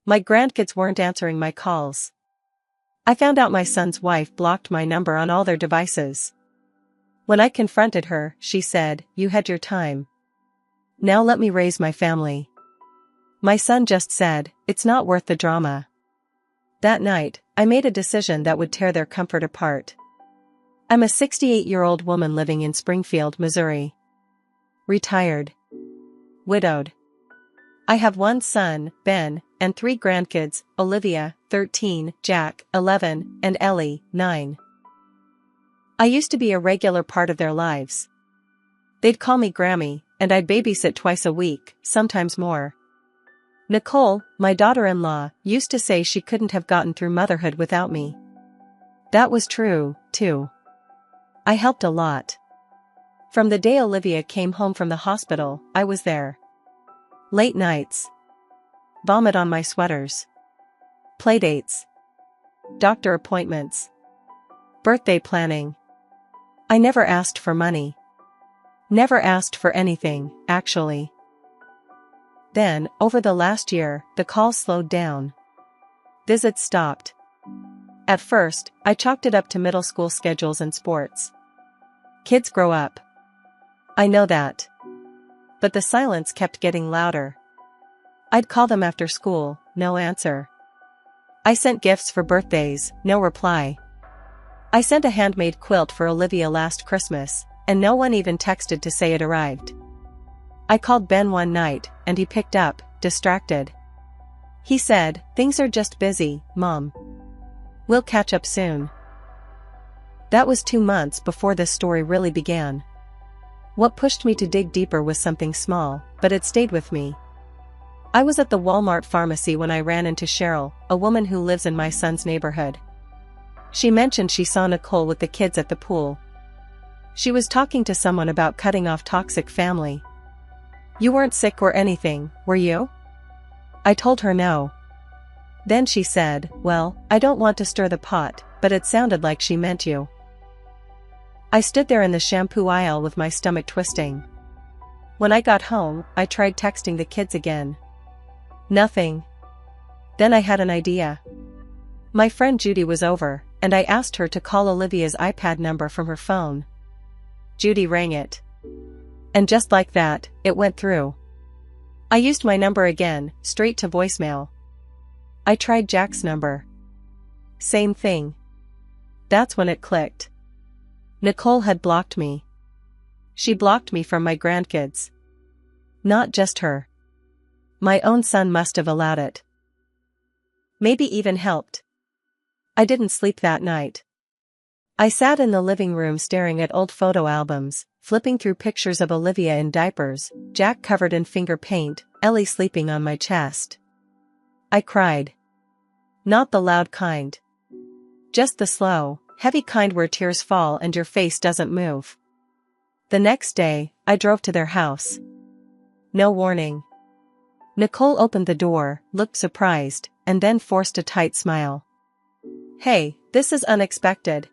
My grandkids weren't answering my calls. I found out my son's wife blocked my number on all their devices. When I confronted her, she said, "You had your time. Now let me raise my family." My son just said, "It's not worth the drama." That night, I made a decision that would tear their comfort apart. I'm a 68-year-old woman living in Springfield, Missouri. Retired. Widowed. I have one son, Ben, and 3 grandkids, Olivia, 13, Jack, 11, and Ellie, 9. I used to be a regular part of their lives. They'd call me Grammy, and I'd babysit twice a week, sometimes more. Nicole, my daughter-in-law, used to say she couldn't have gotten through motherhood without me. That was true, too. I helped a lot. From the day Olivia came home from the hospital, I was there. Late nights. Vomit on my sweaters. Playdates. Doctor appointments. Birthday planning. I never asked for money. Never asked for anything, actually. Then, over the last year, the calls slowed down. Visits stopped. At first, I chalked it up to middle school schedules and sports. Kids grow up. I know that. But the silence kept getting louder. I'd call them after school, no answer. I sent gifts for birthdays, no reply. I sent a handmade quilt for Olivia last Christmas, and no one even texted to say it arrived. I called Ben one night, and he picked up, distracted. He said, "Things are just busy, Mom. We'll catch up soon." That was 2 months before this story really began. What pushed me to dig deeper was something small, but it stayed with me. I was at the Walmart pharmacy when I ran into Cheryl, a woman who lives in my son's neighborhood. She mentioned she saw Nicole with the kids at the pool. She was talking to someone about cutting off toxic family. "You weren't sick or anything, were you?" I told her no. Then she said, "Well, I don't want to stir the pot, but it sounded like she meant you." I stood there in the shampoo aisle with my stomach twisting. When I got home, I tried texting the kids again. Nothing. Then I had an idea. My friend Judy was over, and I asked her to call Olivia's iPad number from her phone. Judy rang it. And just like that, it went through. I used my number again, straight to voicemail. I tried Jack's number. Same thing. That's when it clicked. Nicole had blocked me. She blocked me from my grandkids. Not just her. My own son must have allowed it. Maybe even helped. I didn't sleep that night. I sat in the living room staring at old photo albums, flipping through pictures of Olivia in diapers, Jack covered in finger paint, Ellie sleeping on my chest. I cried. Not the loud kind. Just the slow, heavy kind where tears fall and your face doesn't move. The next day, I drove to their house. No warning. Nicole opened the door, looked surprised, and then forced a tight smile. "Hey, this is unexpected.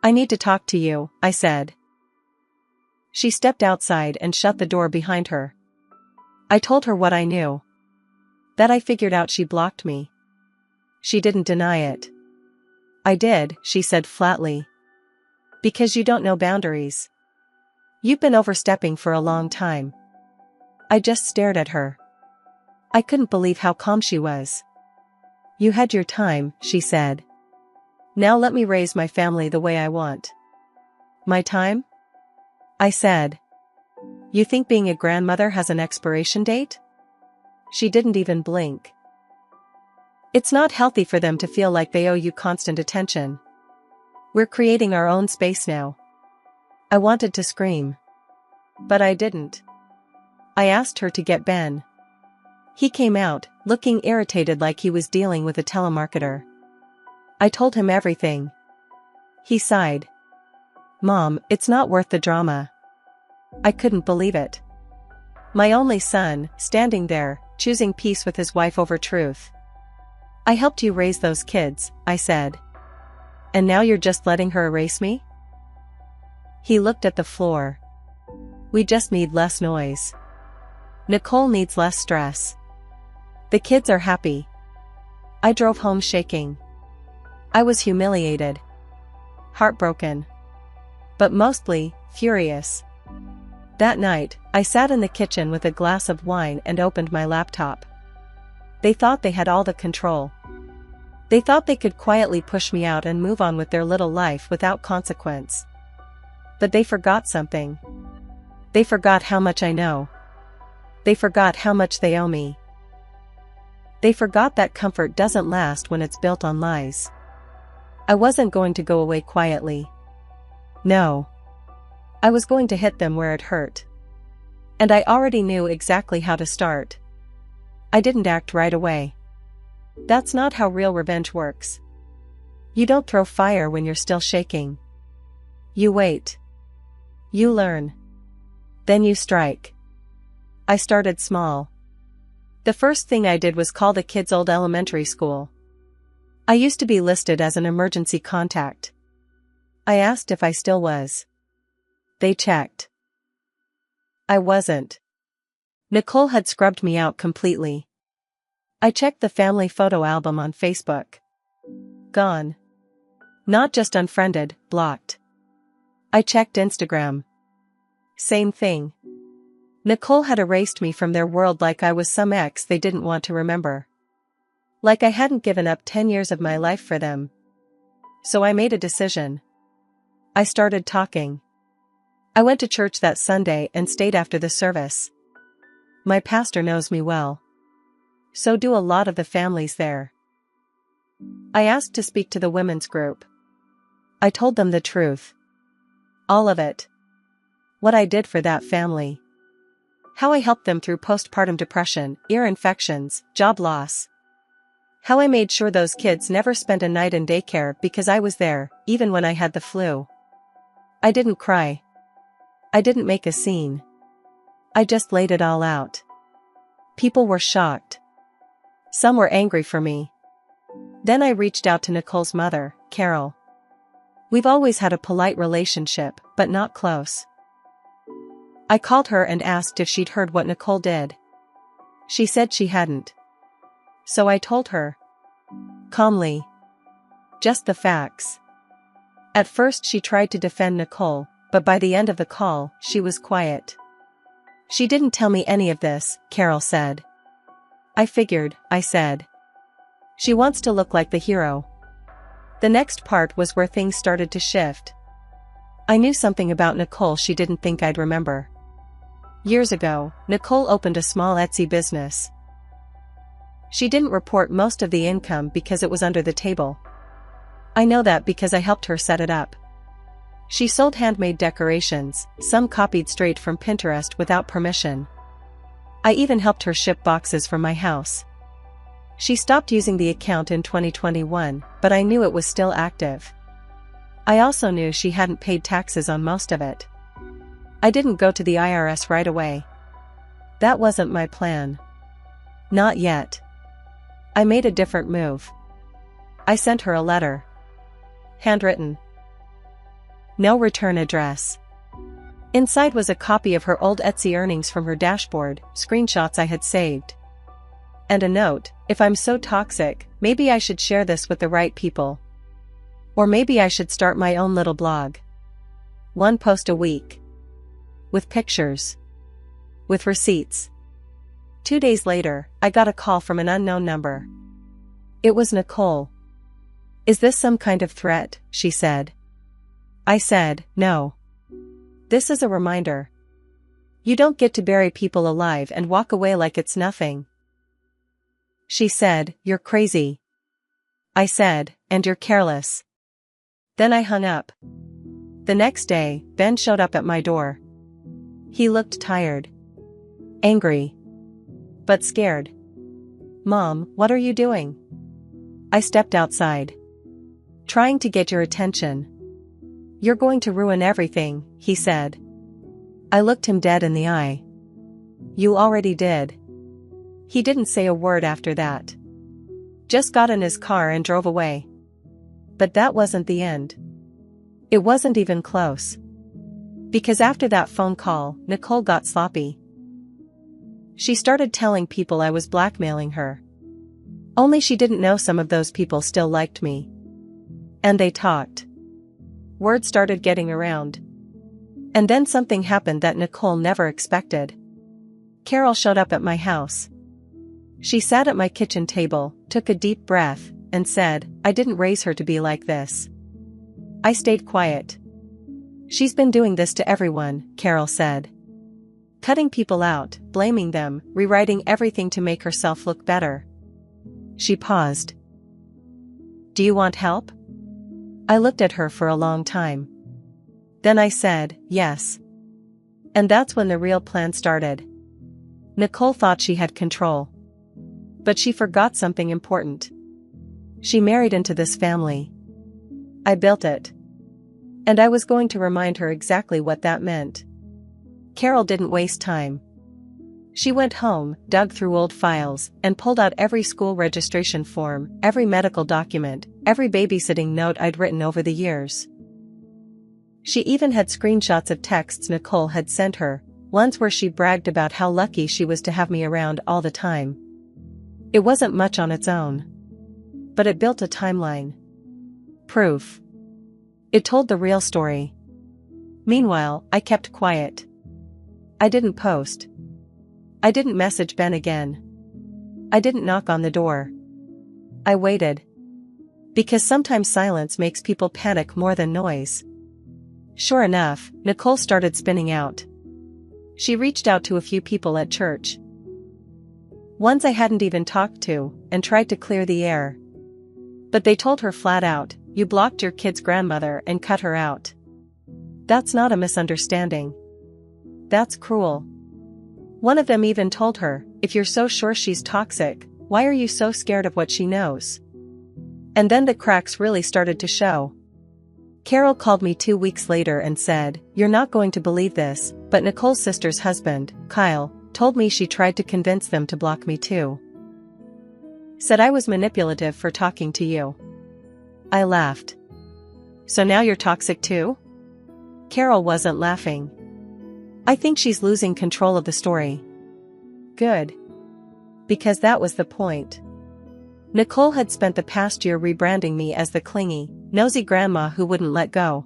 I need to talk to you," I said. She stepped outside and shut the door behind her. I told her what I knew. That I figured out she blocked me. She didn't deny it. "I did," she said flatly. "Because you don't know boundaries. You've been overstepping for a long time." I just stared at her. I couldn't believe how calm she was. "You had your time," she said. "Now let me raise my family the way I want." "My time?" I said. "You think being a grandmother has an expiration date?" She didn't even blink. "It's not healthy for them to feel like they owe you constant attention. We're creating our own space now." I wanted to scream. But I didn't. I asked her to get Ben. He came out, looking irritated like he was dealing with a telemarketer. I told him everything. He sighed. "Mom, it's not worth the drama." I couldn't believe it. My only son, standing there, choosing peace with his wife over truth. "I helped you raise those kids," I said. "And now you're just letting her erase me?" He looked at the floor. "We just need less noise. Nicole needs less stress. The kids are happy. I drove home shaking. I was humiliated, heartbroken, but mostly furious. That night, I sat in the kitchen with a glass of wine and opened my laptop. They thought they had all the control. They thought they could quietly push me out and move on with their little life without consequence. But they forgot something. They forgot how much I know. They forgot how much they owe me. They forgot that comfort doesn't last when it's built on lies. I wasn't going to go away quietly. No. I was going to hit them where it hurt. And I already knew exactly how to start. I didn't act right away. That's not how real revenge works. You don't throw fire when you're still shaking. You wait. You learn. Then you strike. I started small. The first thing I did was call the kids' old elementary school. I used to be listed as an emergency contact. I asked if I still was. They checked. I wasn't. Nicole had scrubbed me out completely. I checked the family photo album on Facebook. Gone. Not just unfriended, blocked. I checked Instagram. Same thing. Nicole had erased me from their world like I was some ex they didn't want to remember. Like I hadn't given up 10 years of my life for them. So I made a decision. I started talking. I went to church that Sunday and stayed after the service. My pastor knows me well. So do a lot of the families there. I asked to speak to the women's group. I told them the truth. All of it. What I did for that family. How I helped them through postpartum depression, ear infections, job loss. How I made sure those kids never spent a night in daycare because I was there, even when I had the flu. I didn't cry. I didn't make a scene. I just laid it all out. People were shocked. Some were angry for me. Then I reached out to Nicole's mother, Carol. We've always had a polite relationship, but not close. I called her and asked if she'd heard what Nicole did. She said she hadn't. So I told her. Calmly. Just the facts. At first she tried to defend Nicole, but by the end of the call, she was quiet. She didn't tell me any of this, Carol said. I figured, I said. She wants to look like the hero. The next part was where things started to shift. I knew something about Nicole she didn't think I'd remember. Years ago, Nicole opened a small Etsy business. She didn't report most of the income because it was under the table. I know that because I helped her set it up. She sold handmade decorations, some copied straight from Pinterest without permission. I even helped her ship boxes from my house. She stopped using the account in 2021, but I knew it was still active. I also knew she hadn't paid taxes on most of it. I didn't go to the IRS right away. That wasn't my plan. Not yet. I made a different move. I sent her a letter. Handwritten. No return address. Inside was a copy of her old Etsy earnings from her dashboard, screenshots I had saved. And a note, if I'm so toxic, maybe I should share this with the right people. Or maybe I should start my own little blog. 1 post a week. With pictures. With receipts. 2 days later, I got a call from an unknown number. It was Nicole. Is this some kind of threat? She said. I said, no. This is a reminder. You don't get to bury people alive and walk away like it's nothing. She said, you're crazy. I said, and you're careless. Then I hung up. The next day, Ben showed up at my door. He looked tired. Angry. But scared. Mom, what are you doing? I stepped outside. Trying to get your attention. You're going to ruin everything, he said. I looked him dead in the eye. You already did. He didn't say a word after that. Just got in his car and drove away. But that wasn't the end. It wasn't even close. Because after that phone call, Nicole got sloppy. She started telling people I was blackmailing her. Only she didn't know some of those people still liked me. And they talked. Word started getting around. And then something happened that Nicole never expected. Carol showed up at my house. She sat at my kitchen table, took a deep breath, and said, "I didn't raise her to be like this." I stayed quiet. "She's been doing this to everyone," Carol said. Cutting people out, blaming them, rewriting everything to make herself look better. She paused. "Do you want help?" I looked at her for a long time. Then I said, "Yes." And that's when the real plan started. Nicole thought she had control. But she forgot something important. She married into this family. I built it. And I was going to remind her exactly what that meant. Carol didn't waste time. She went home, dug through old files, and pulled out every school registration form, every medical document, every babysitting note I'd written over the years. She even had screenshots of texts Nicole had sent her, ones where she bragged about how lucky she was to have me around all the time. It wasn't much on its own. But it built a timeline. Proof. It told the real story. Meanwhile, I kept quiet. I didn't post. I didn't message Ben again. I didn't knock on the door. I waited. Because sometimes silence makes people panic more than noise. Sure enough, Nicole started spinning out. She reached out to a few people at church. Ones I hadn't even talked to, and tried to clear the air. But they told her flat out, "You blocked your kid's grandmother and cut her out." That's not a misunderstanding. That's cruel. One of them even told her, "If you're so sure she's toxic, why are you so scared of what she knows?" And then the cracks really started to show. Carol called me 2 weeks later and said, "You're not going to believe this, but Nicole's sister's husband, Kyle, told me she tried to convince them to block me too. Said I was manipulative for talking to you." I laughed. "So now you're toxic too?" Carol wasn't laughing. "I think she's losing control of the story." Good. Because that was the point. Nicole had spent the past year rebranding me as the clingy, nosy grandma who wouldn't let go.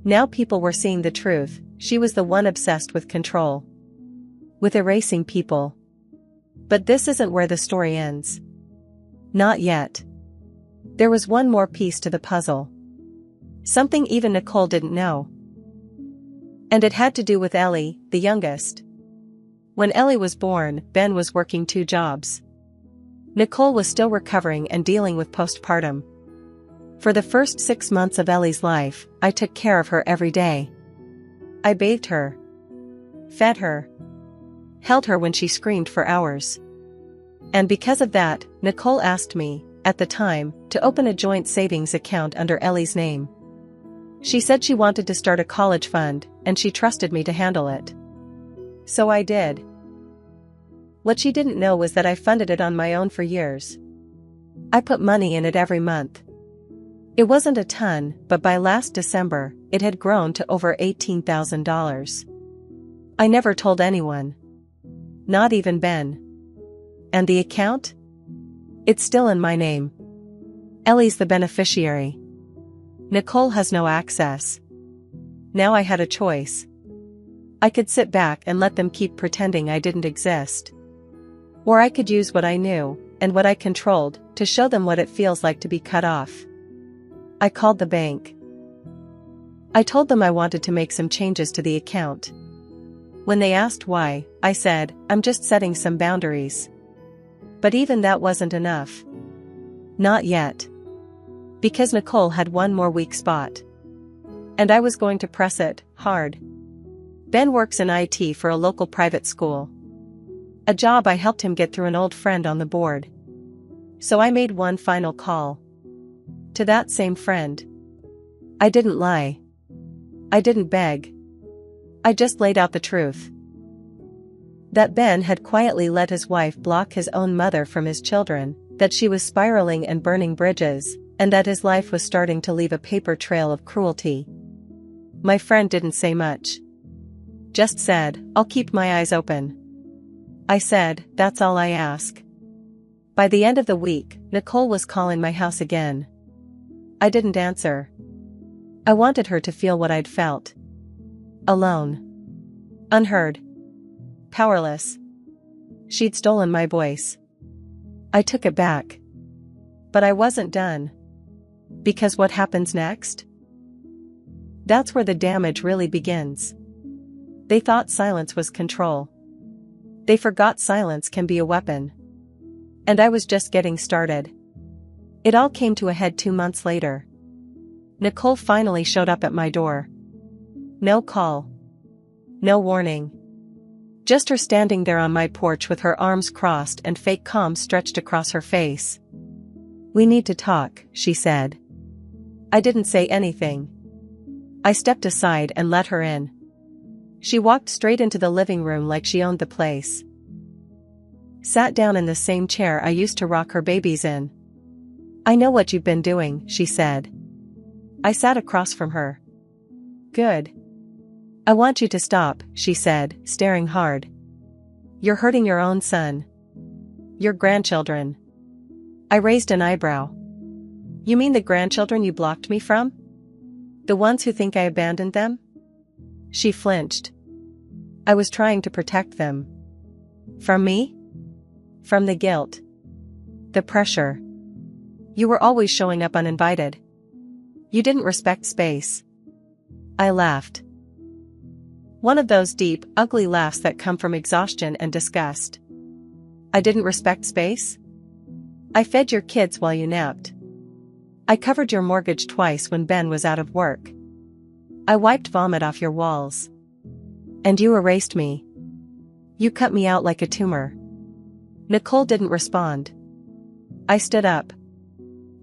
Now people were seeing the truth. She was the one obsessed with control. With erasing people. But this isn't where the story ends. Not yet. There was one more piece to the puzzle. Something even Nicole didn't know. And it had to do with Ellie, the youngest. When Ellie was born, Ben was working 2 jobs. Nicole was still recovering and dealing with postpartum. For the first 6 months of Ellie's life, I took care of her every day. I bathed her. Fed her. Held her when she screamed for hours. And because of that, Nicole asked me, at the time, to open a joint savings account under Ellie's name. She said she wanted to start a college fund, and she trusted me to handle it. So I did. What she didn't know was that I funded it on my own for years. I put money in it every month. It wasn't a ton, but by last December, it had grown to over $18,000. I never told anyone. Not even Ben. And the account? It's still in my name. Ellie's the beneficiary. Nicole has no access. Now I had a choice. I could sit back and let them keep pretending I didn't exist. Or I could use what I knew, and what I controlled, to show them what it feels like to be cut off. I called the bank. I told them I wanted to make some changes to the account. When they asked why, I said, "I'm just setting some boundaries." But even that wasn't enough. Not yet. Because Nicole had one more weak spot. And I was going to press it, hard. Ben works in IT for a local private school. A job I helped him get through an old friend on the board. So I made one final call. To that same friend. I didn't lie. I didn't beg. I just laid out the truth. That Ben had quietly let his wife block his own mother from his children, that she was spiraling and burning bridges, and that his life was starting to leave a paper trail of cruelty. My friend didn't say much. Just said, "I'll keep my eyes open." I said, "That's all I ask." By the end of the week, Nicole was calling my house again. I didn't answer. I wanted her to feel what I'd felt. Alone. Unheard. Powerless. She'd stolen my voice. I took it back. But I wasn't done. Because what happens next? That's where the damage really begins. They thought silence was control. They forgot silence can be a weapon. And I was just getting started. It all came to a head 2 months later. Nicole finally showed up at my door. No call. No warning. Just her standing there on my porch with her arms crossed and fake calm stretched across her face. "We need to talk," she said. I didn't say anything. I stepped aside and let her in. She walked straight into the living room like she owned the place. Sat down in the same chair I used to rock her babies in. "I know what you've been doing," she said. I sat across from her. "Good. I want you to stop," she said, staring hard. "You're hurting your own son. Your grandchildren." I raised an eyebrow. "You mean the grandchildren you blocked me from? The ones who think I abandoned them?" She flinched. "I was trying to protect them." "From me?" "From the guilt. The pressure. You were always showing up uninvited. You didn't respect space." I laughed. One of those deep, ugly laughs that come from exhaustion and disgust. I didn't respect space? I fed your kids while you napped. I covered your mortgage twice when Ben was out of work. I wiped vomit off your walls. And you erased me. You cut me out like a tumor. Nicole didn't respond. I stood up.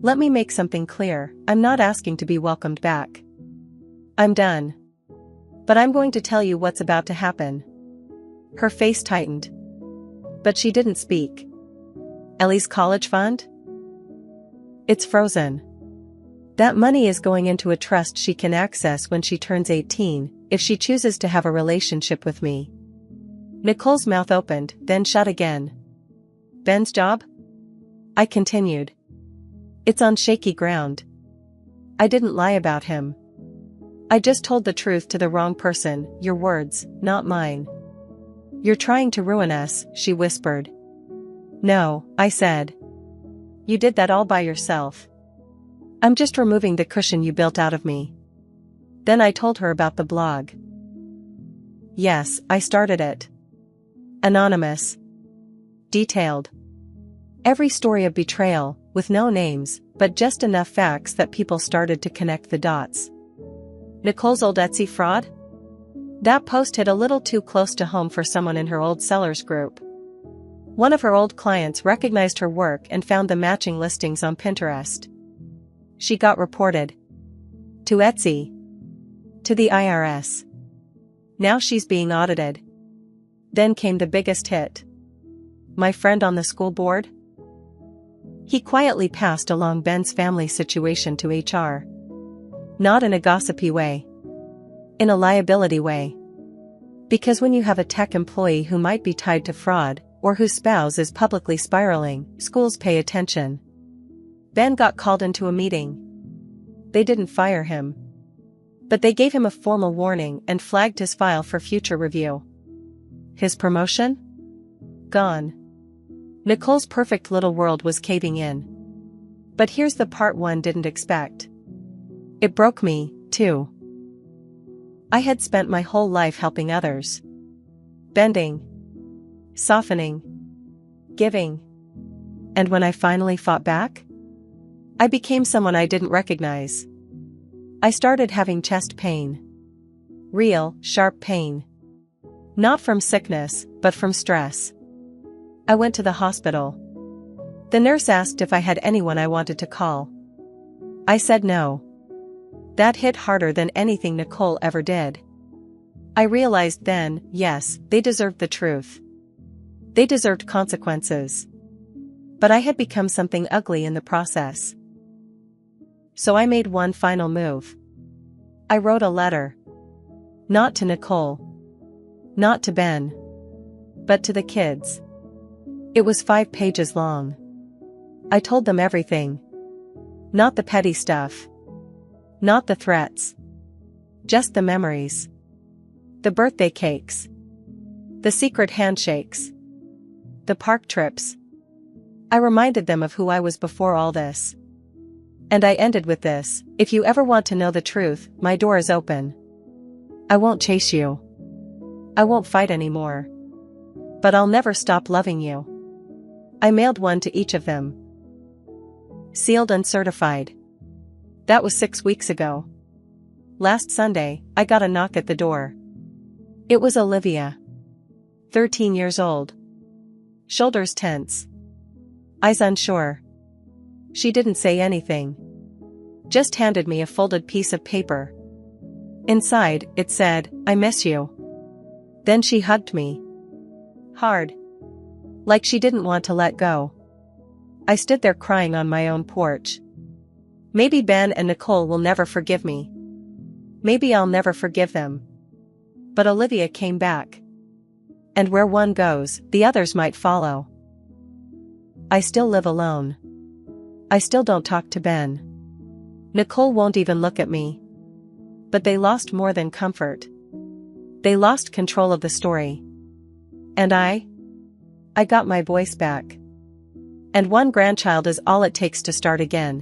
"Let me make something clear, I'm not asking to be welcomed back. I'm done. But I'm going to tell you what's about to happen." Her face tightened. But she didn't speak. "Ellie's college fund? It's frozen. That money is going into a trust she can access when she turns 18, if she chooses to have a relationship with me." Nicole's mouth opened, then shut again. "Ben's job?" I continued. "It's on shaky ground. I didn't lie about him. I just told the truth to the wrong person, your words, not mine." "You're trying to ruin us," she whispered. "No," I said. "You did that all by yourself. I'm just removing the cushion you built out of me." Then I told her about the blog. Yes, I started it. Anonymous. Detailed. Every story of betrayal, with no names, but just enough facts that people started to connect the dots. Nicole's old Etsy fraud? That post hit a little too close to home for someone in her old sellers group. One of her old clients recognized her work and found the matching listings on Pinterest. She got reported. To Etsy. To the IRS. Now she's being audited. Then came the biggest hit. My friend on the school board? He quietly passed along Ben's family situation to HR. Not in a gossipy way. In a liability way. Because when you have a tech employee who might be tied to fraud, or whose spouse is publicly spiraling, schools pay attention. Ben got called into a meeting. They didn't fire him. But they gave him a formal warning and flagged his file for future review. His promotion? Gone. Nicole's perfect little world was caving in. But here's the part one didn't expect. It broke me, too. I had spent my whole life helping others. Bending. Softening. Giving. And when I finally fought back? I became someone I didn't recognize. I started having chest pain. Real, sharp pain. Not from sickness, but from stress. I went to the hospital. The nurse asked if I had anyone I wanted to call. I said no. That hit harder than anything Nicole ever did. I realized then, yes, they deserved the truth. They deserved consequences. But I had become something ugly in the process. So I made one final move. I wrote a letter. Not to Nicole. Not to Ben. But to the kids. It was 5 pages long. I told them everything. Not the petty stuff. Not the threats. Just the memories. The birthday cakes. The secret handshakes. The park trips. I reminded them of who I was before all this. And I ended with this: if you ever want to know the truth, my door is open. I won't chase you. I won't fight anymore. But I'll never stop loving you. I mailed one to each of them. Sealed and certified. That was 6 weeks ago. Last Sunday, I got a knock at the door. It was Olivia. 13 years old. Shoulders tense. Eyes unsure. She didn't say anything. Just handed me a folded piece of paper. Inside, it said, "I miss you." Then she hugged me. Hard. Like she didn't want to let go. I stood there crying on my own porch. Maybe Ben and Nicole will never forgive me. Maybe I'll never forgive them. But Olivia came back. And where one goes, the others might follow. I still live alone. I still don't talk to Ben. Nicole won't even look at me. But they lost more than comfort. They lost control of the story. And I got my voice back. And one grandchild is all it takes to start again.